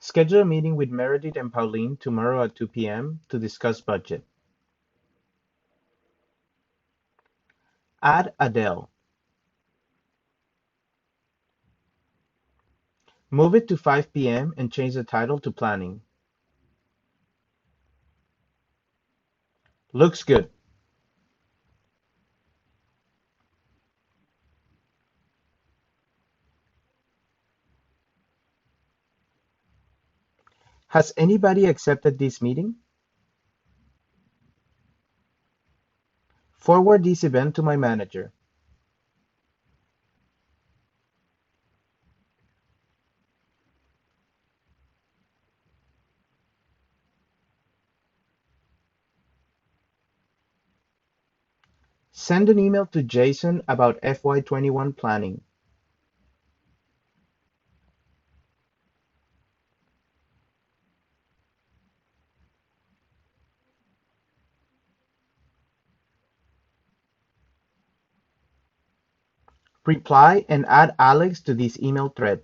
Schedule a meeting with Meredith and Pauline tomorrow at 2 p.m. to discuss budget. Add Adele. Move it to 5 p.m. and change the title to Planning. Looks good. Has anybody accepted this meeting? Forward this event to my manager. Send an email to Jason about FY21 planning. Reply and add Alex to this email thread.